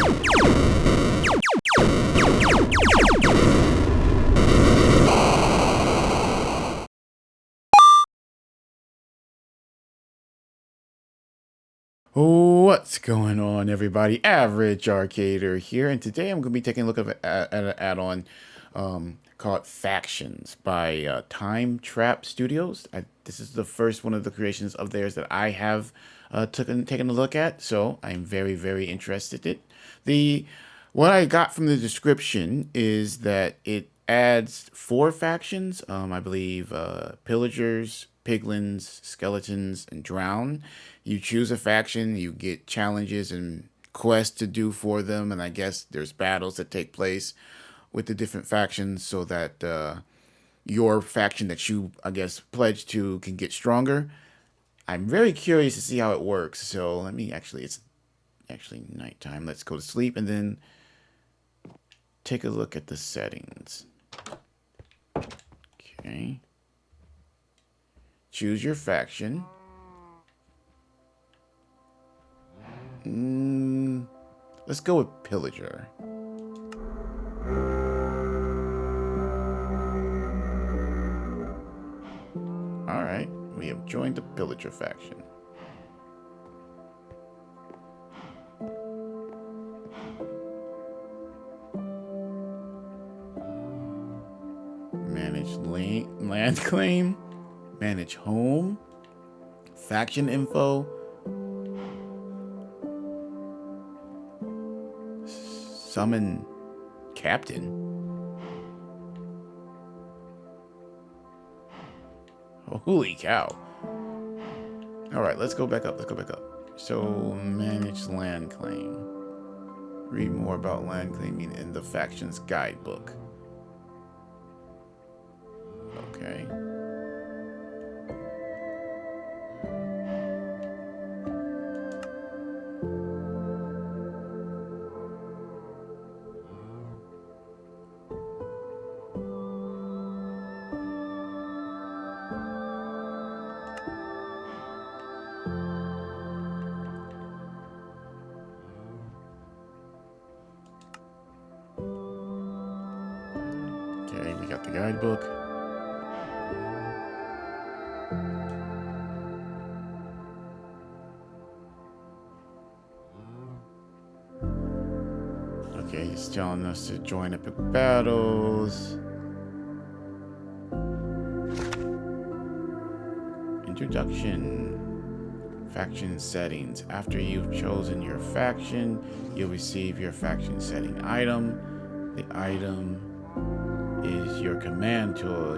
What's going on, everybody? Average Arcader here, and today I'm going to be taking a look at an add-on called Factions by Time Trap Studios. This is the first one of the creations of theirs that I have taken a look at, so I'm very, very interested in it. What I got from the description is that it adds 4 factions. I believe Pillagers, Piglins, Skeletons, and Drown. You choose a faction, you get challenges and quests to do for them, and I guess there's battles that take place with the different factions so that your faction that you, I guess, pledge to can get stronger. I'm very curious to see how it works, so let me actually, it's actually nighttime. Let's go to sleep and then take a look at the settings. Okay. Choose your faction. Let's go with Pillager. Alright, we have joined the Pillager faction. Manage land claim. Manage home. Faction info. Summon captain. Holy cow. Alright, let's go back up. So, manage land claim. Read more about land claiming in the faction's guidebook. Okay. Okay, we got the guidebook. Okay, he's telling us to join epic battles. Introduction. Faction settings. After you've chosen your faction, you'll receive your faction setting item. The item is your command tool,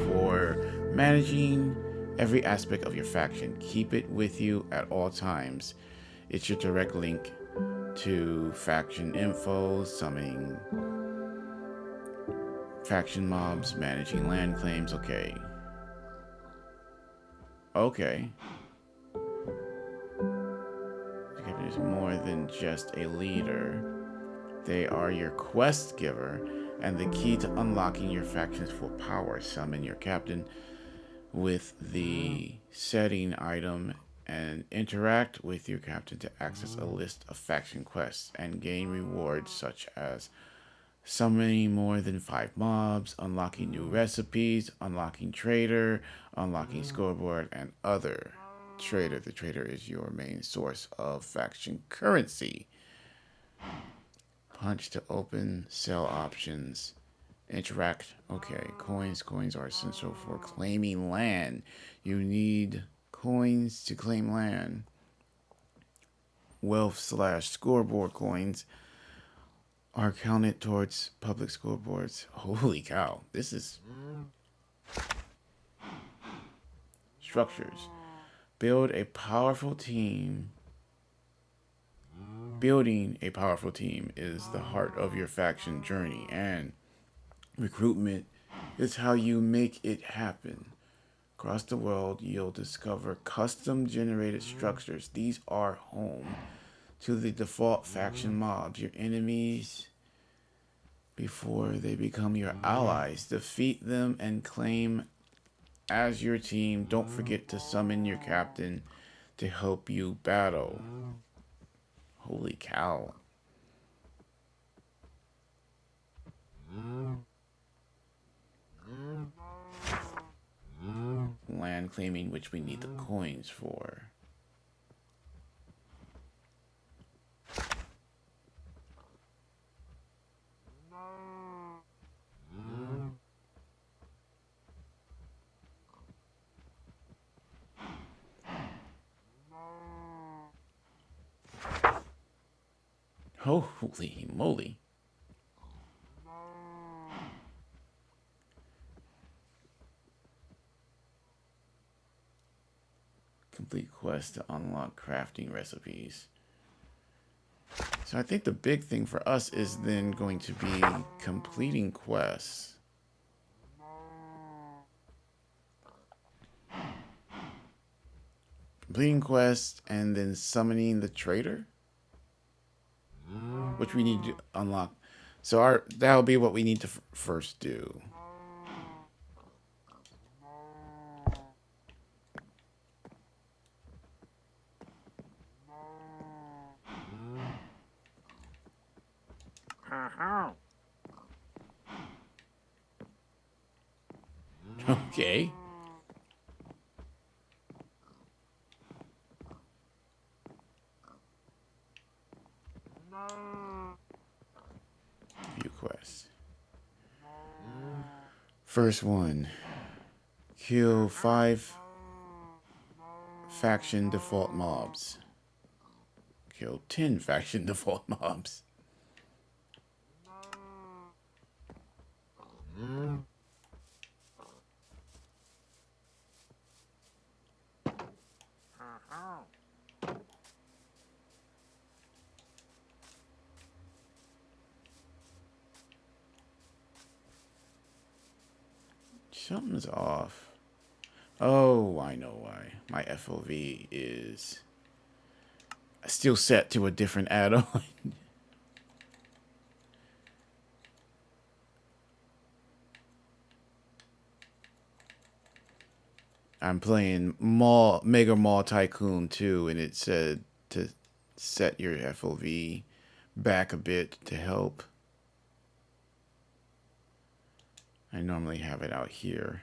for managing every aspect of your faction. Keep it with you at all times. It's your direct link to faction info, summoning faction mobs, managing land claims. Okay. The captain is more than just a leader. They are your quest giver and the key to unlocking your faction's full power. Summon your captain with the setting item and interact with your captain to access a list of faction quests and gain rewards such as summoning more than 5 mobs, unlocking new recipes, unlocking trader, unlocking scoreboard, and other. Trader. The trader is your main source of faction currency. Punch to open sell options. Interact. Okay, coins. Coins are essential for claiming land. You need coins to claim land. Wealth / scoreboard coins are counted towards public scoreboards. Holy cow. This is structures. Build a powerful team. Building a powerful team is the heart of your faction journey, and recruitment is how you make it happen. Across the world, you'll discover custom-generated structures. These are home to the default faction mobs, your enemies, before they become your allies. Defeat them and claim as your team. Don't forget to summon your captain to help you battle. Holy cow. Land claiming, which we need the coins for. Holy moly. Complete quest to unlock crafting recipes. So I think the big thing for us is then going to be completing quests. Completing quests and then summoning the trader, which we need to unlock. So that'll be what we need to first do. Okay. View quests. First one. Kill 5 faction default mobs. Kill 10 faction default mobs. Something's off. Oh, I know why. My FOV is still set to a different add-on. I'm playing Mega Mall Tycoon 2, and it said to set your FOV back a bit to help. I normally have it out here.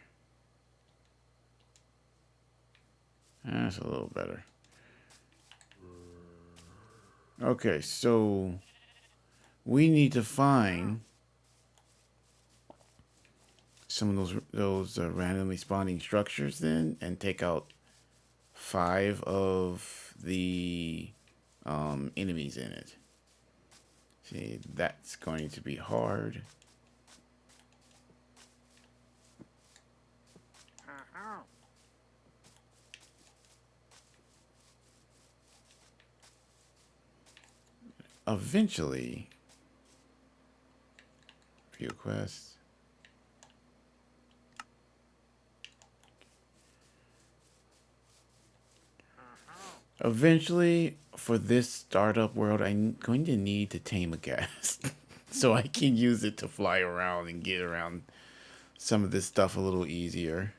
That's a little better. Okay, so we need to find some of those randomly spawning structures then, and take out 5 of the enemies in it. See, that's going to be hard. Eventually, view quests. Eventually, for this startup world, I'm going to need to tame a ghast so I can use it to fly around and get around some of this stuff a little easier.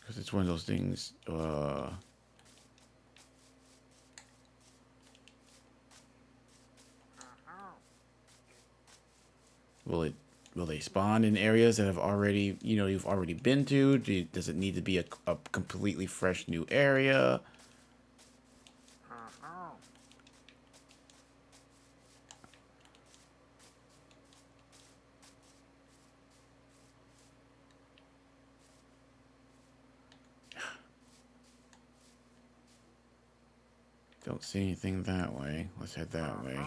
Because it's one of those things, will they spawn in areas that have already, you've already been to? Does it need to be a completely fresh new area? Don't see anything that way. Let's head that way.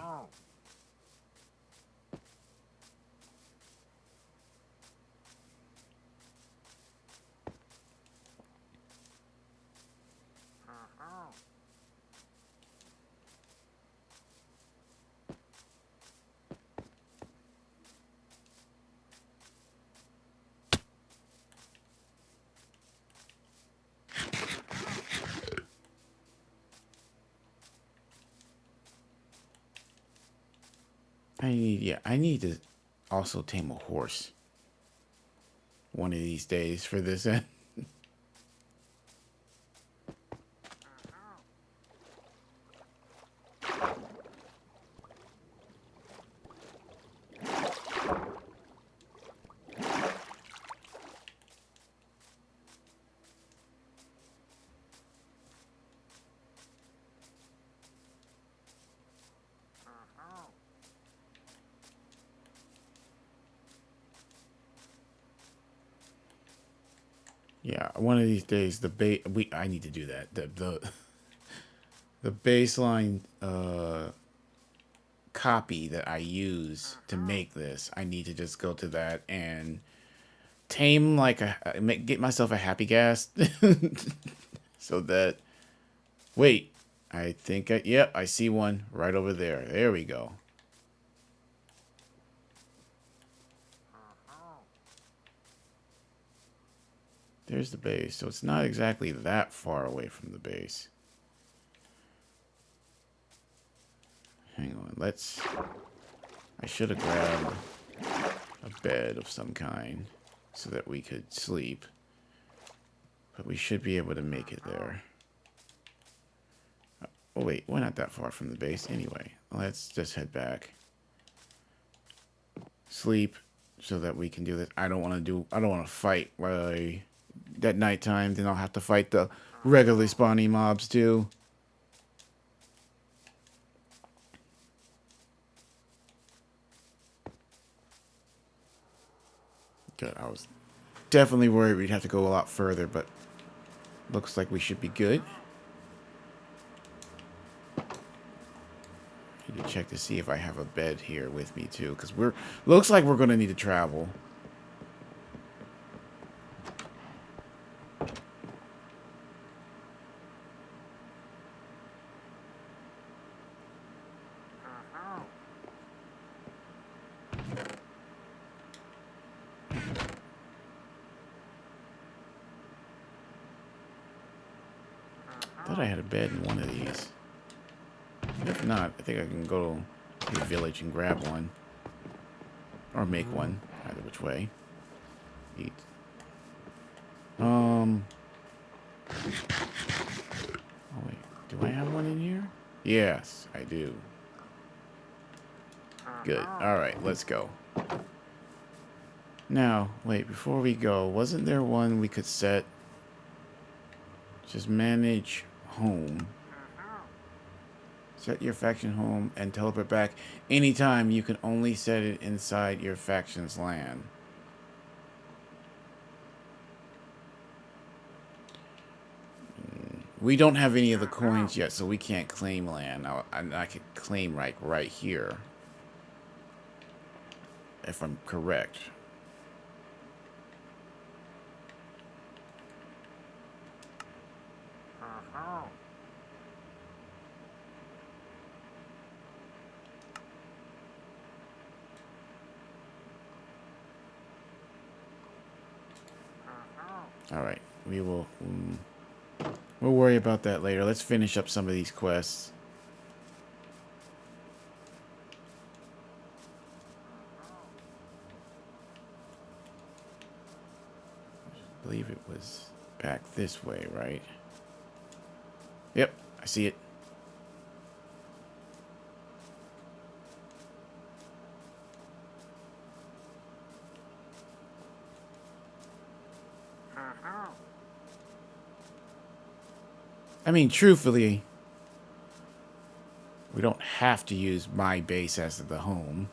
I need to also tame a horse one of these days for this end. Yeah, one of these days I need to do that. The baseline copy that I use to make this, I need to just go to that and tame like get myself a happy gas so that wait, I think yep, I see one right over there. There we go. There's the base. So it's not exactly that far away from the base. Hang on, I should have grabbed a bed of some kind so that we could sleep. But we should be able to make it there. Oh wait, we're not that far from the base anyway. Let's just head back. Sleep so that we can do this. I don't want to fight at nighttime. Then I'll have to fight the regularly spawning mobs too. Good. I was definitely worried we'd have to go a lot further, but looks like we should be good. Need to check to see if I have a bed here with me too, because looks like we're gonna need to travel. Thought I had a bed in one of these. If not, I think I can go to the village and grab one. Or make one. Either which way. Eat. Oh wait, do I have one in here? Yes, I do. Good. Alright, let's go. Now, wait, before we go, wasn't there one we could set? Just manage home. Set your faction home and teleport back anytime. You can only set it inside your faction's land. We don't have any of the coins yet, so we can't claim land. I could claim right here. If I'm correct. Alright, we'll worry about that later. Let's finish up some of these quests. I believe it was back this way, right? Yep, I see it. I mean, truthfully, we don't have to use my base as the home.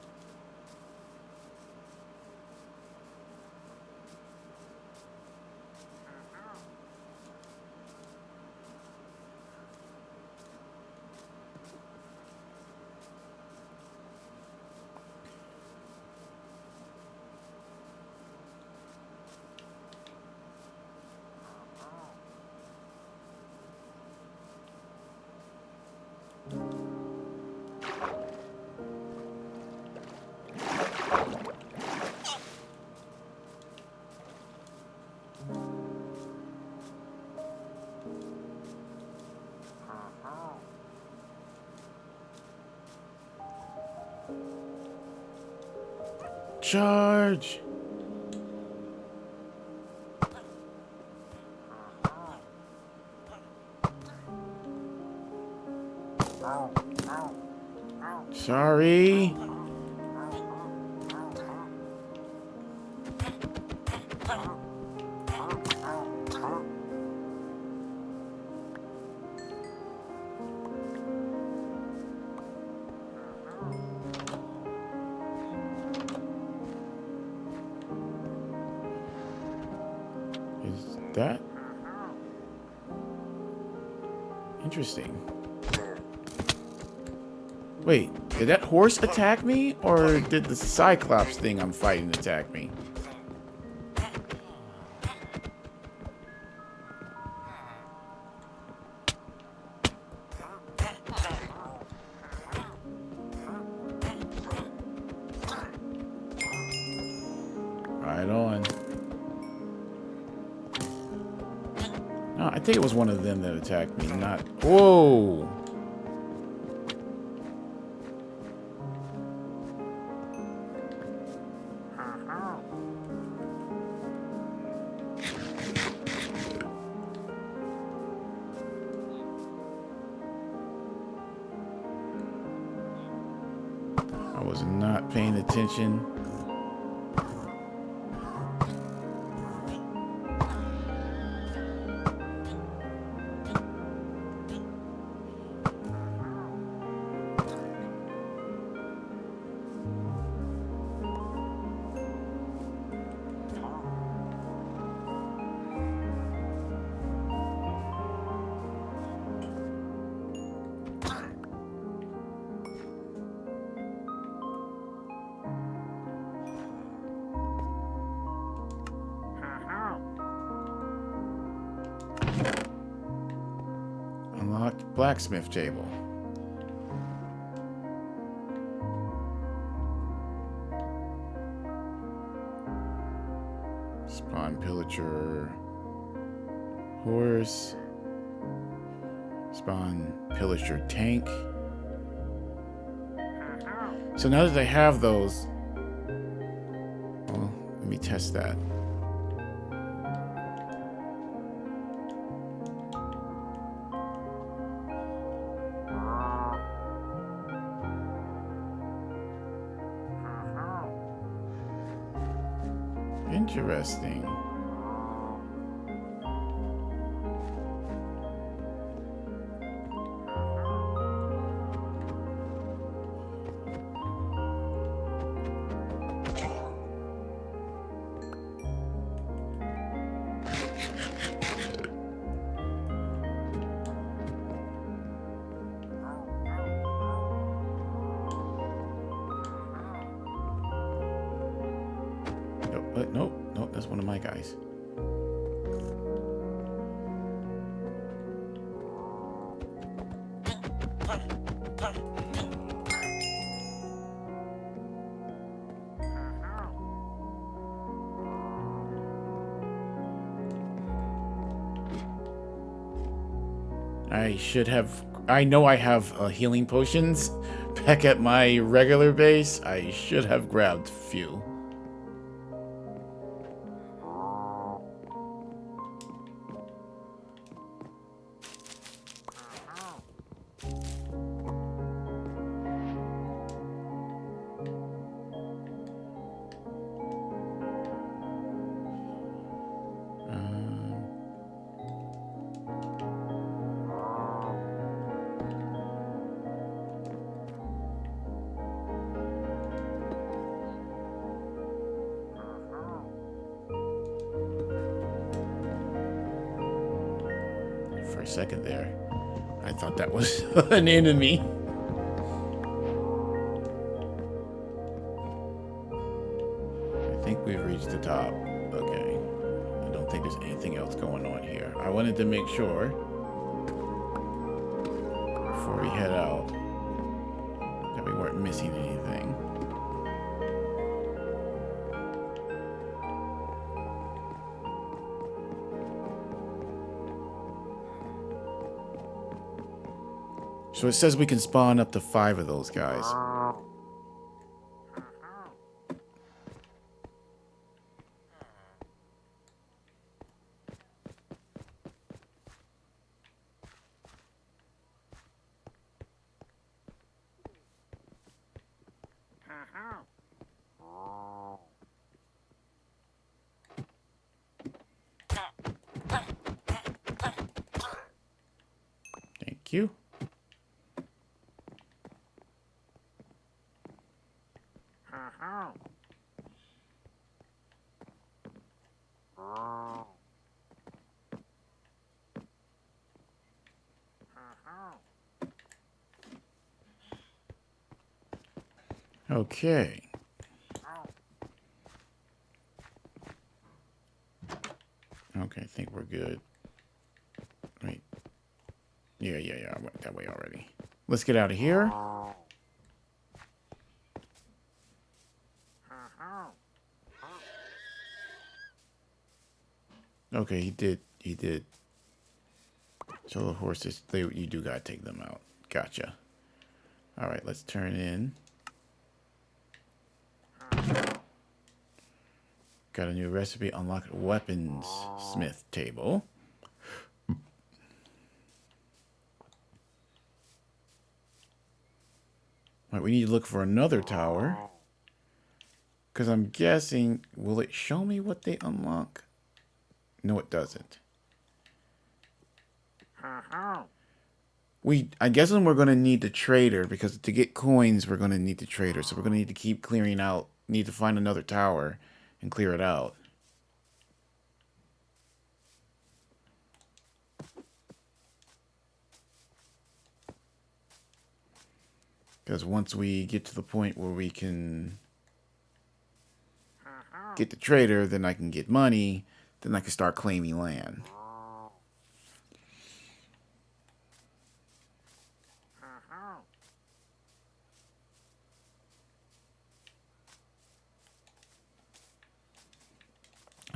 Charge! Sorry. Is that interesting? Wait, did that horse attack me, or did the Cyclops thing I'm fighting attack me? Right on. No, I think it was one of them that attacked me, not... Whoa! I was not paying attention. Unlocked blacksmith table. Spawn pillager horse. Spawn pillager tank. So now that I have those, well, let me test that. Interesting. Nope, that's one of my guys. I know I have healing potions back at my regular base. I should have grabbed a few. For a second there, I thought that was an enemy. I think we've reached the top. Okay. I don't think there's anything else going on here. I wanted to make sure before we head out that we weren't missing anything. So it says we can spawn up to 5 of those guys. you. Okay. Okay, I think we're good. Wait. Yeah. I went that way already. Let's get out of here. Okay, he did. He did. So the horses, you do gotta take them out. Gotcha. All right, let's turn in. Got a new recipe. Unlock weapons smith table. Right, we need to look for another tower. Because I'm guessing, will it show me what they unlock? No, it doesn't. I guess we're going to need the trader, because to get coins, we're going to need the trader. So we're going to need to keep clearing out, need to find another tower and clear it out. Because once we get to the point where we can get the trader, then I can get money, then I can start claiming land.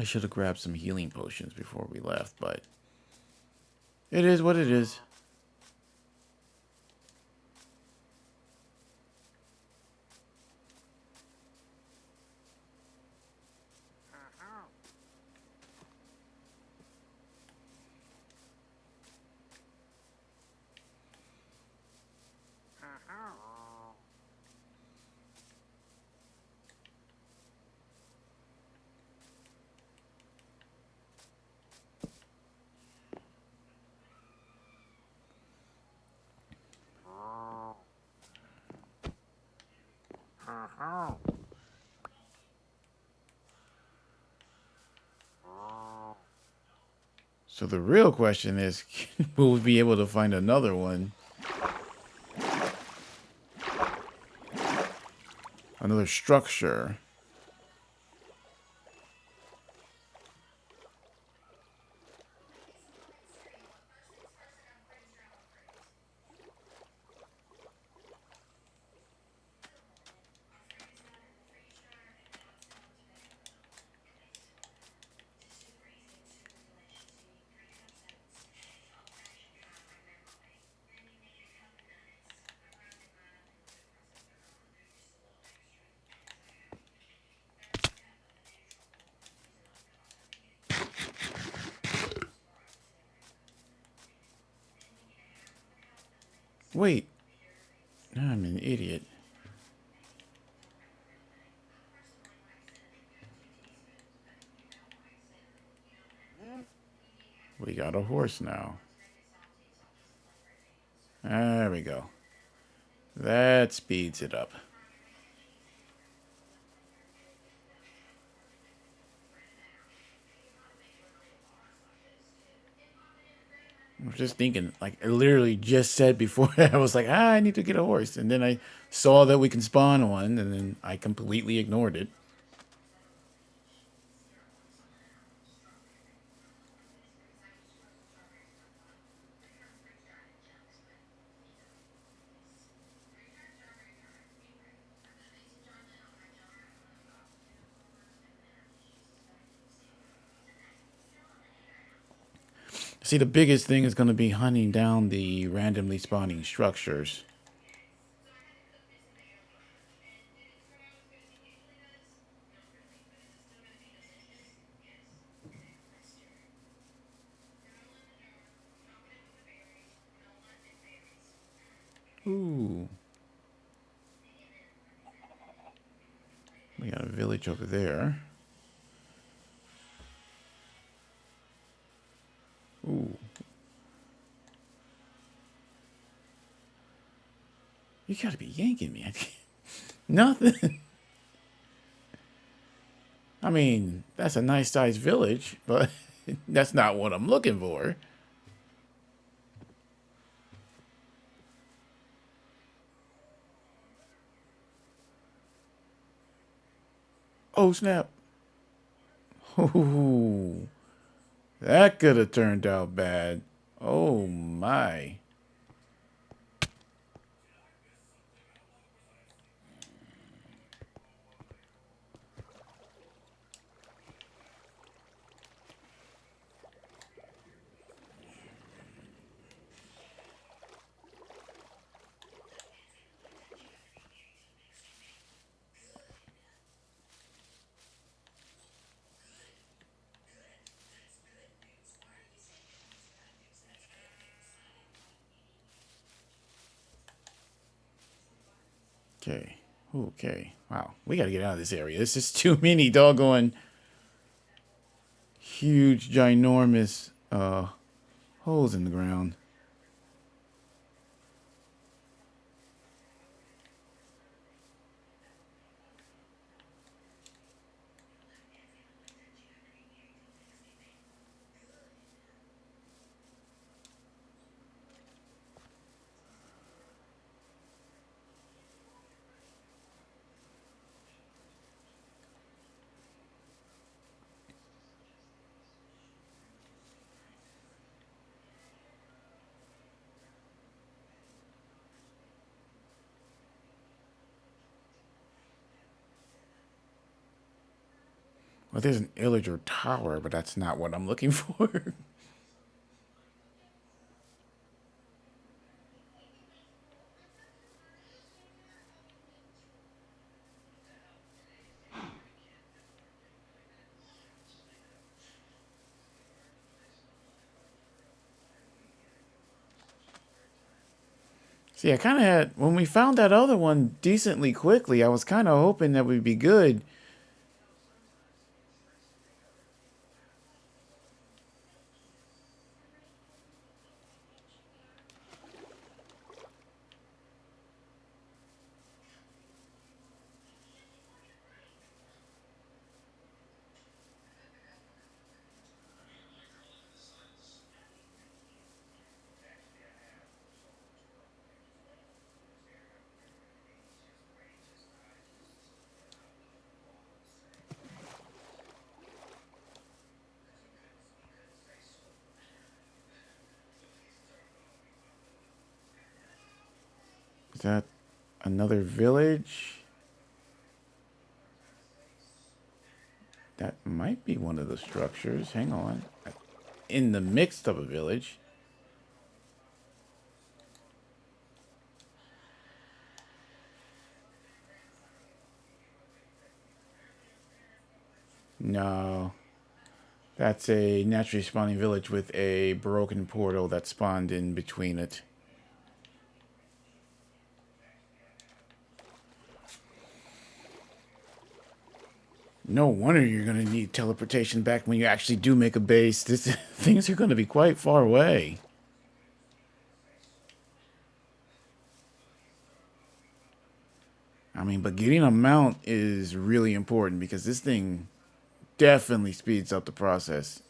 I should have grabbed some healing potions before we left, but it is what it is. So the real question is, will we be able to find another one? Another structure. Wait. I'm an idiot. We got a horse now. There we go. That speeds it up. I was just thinking, like, I literally just said before, I was like, I need to get a horse. And then I saw that we can spawn one, and then I completely ignored it. See, the biggest thing is going to be hunting down the randomly spawning structures. Ooh. We got a village over there. Ooh. You gotta be yanking me. Nothing. I mean, that's a nice sized village, but that's not what I'm looking for. Oh, snap. Ooh, that could have turned out bad. Oh, my. Okay. Okay. Wow. We got to get out of this area. This is too many doggone huge, ginormous holes in the ground. Well, there's an Illager tower, but that's not what I'm looking for. See, I kind of had, when we found that other one decently quickly, I was kind of hoping that we'd be good. Is that another village? That might be one of the structures. Hang on. In the midst of a village. No. That's a naturally spawning village with a broken portal that spawned in between it. No wonder you're going to need teleportation back when you actually do make a base. Things are going to be quite far away. I mean, but getting a mount is really important because this thing definitely speeds up the process.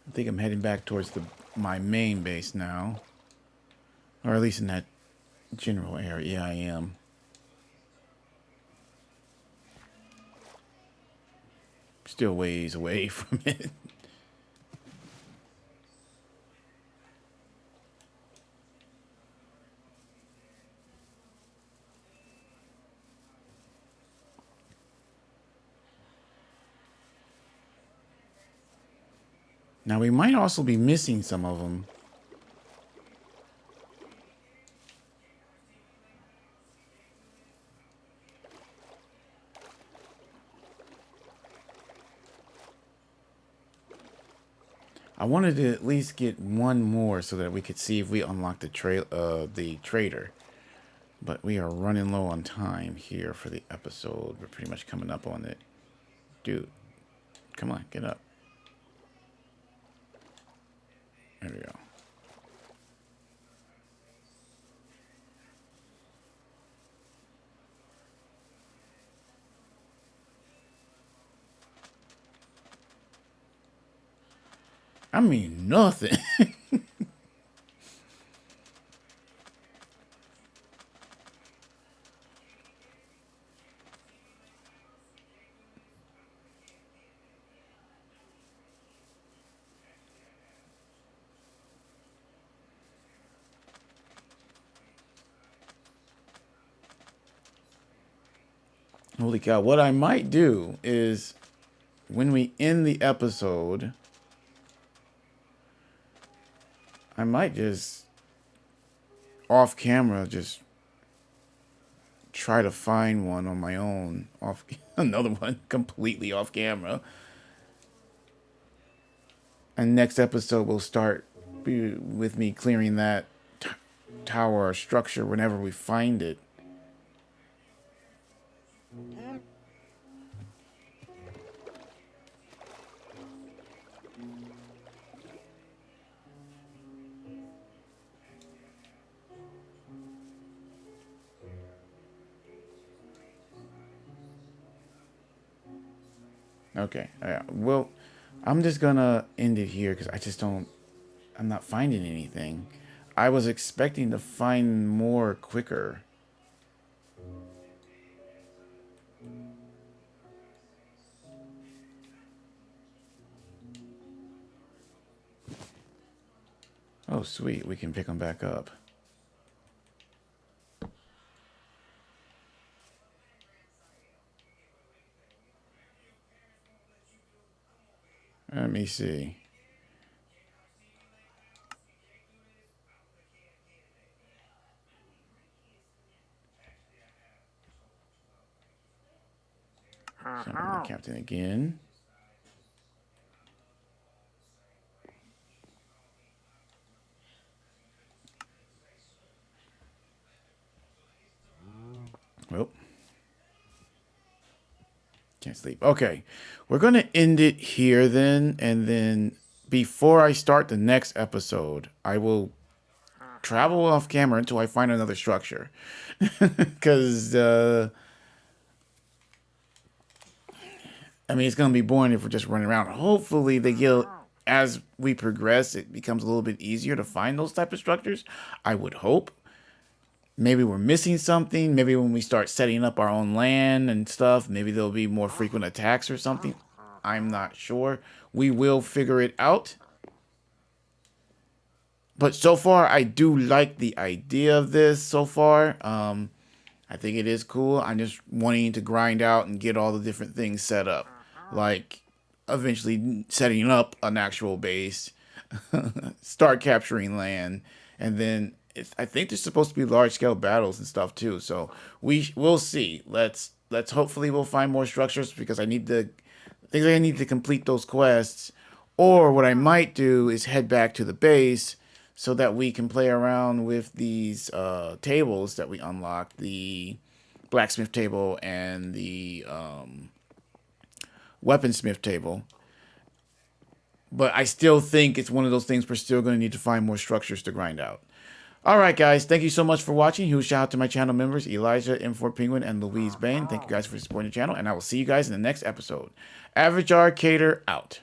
I think I'm heading back towards my main base now. Or at least in that general area. Yeah, I am. Still ways away from it. Now, we might also be missing some of them. I wanted to at least get one more so that we could see if we unlock the trader. But we are running low on time here for the episode. We're pretty much coming up on it. Dude, come on, get up. There we go. I mean, nothing. Holy cow. What I might do is when we end the episode, I might just off camera just try to find one on my own, off another one completely off camera. And next episode will start with me clearing that tower or structure whenever we find it. Okay, yeah. Well, I'm just gonna end it here because I'm not finding anything. I was expecting to find more quicker. Oh, sweet. We can pick them back up. Let me see. Captain again. Well, can't sleep. Okay, we're going to end it here then. And then before I start the next episode, I will travel off camera until I find another structure. Because, I mean, it's going to be boring if we're just running around. Hopefully, as we progress, it becomes a little bit easier to find those type of structures. I would hope. Maybe we're missing something. Maybe when we start setting up our own land and stuff, maybe there'll be more frequent attacks or something. I'm not sure. We will figure it out. But so far, I do like the idea of this so far. I think it is cool. I'm just wanting to grind out and get all the different things set up. Like, eventually setting up an actual base, start capturing land, and then I think there's supposed to be large scale battles and stuff too. So we'll see. Let's hopefully we'll find more structures because I think I need to complete those quests. Or what I might do is head back to the base so that we can play around with these tables that we unlocked, the blacksmith table and the weaponsmith table. But I still think it's one of those things we're still going to need to find more structures to grind out. All right, guys. Thank you so much for watching. Huge shout out to my channel members, Elijah, M4 Penguin, and Louise Bain. Thank you guys for supporting the channel, and I will see you guys in the next episode. Average Arcader out.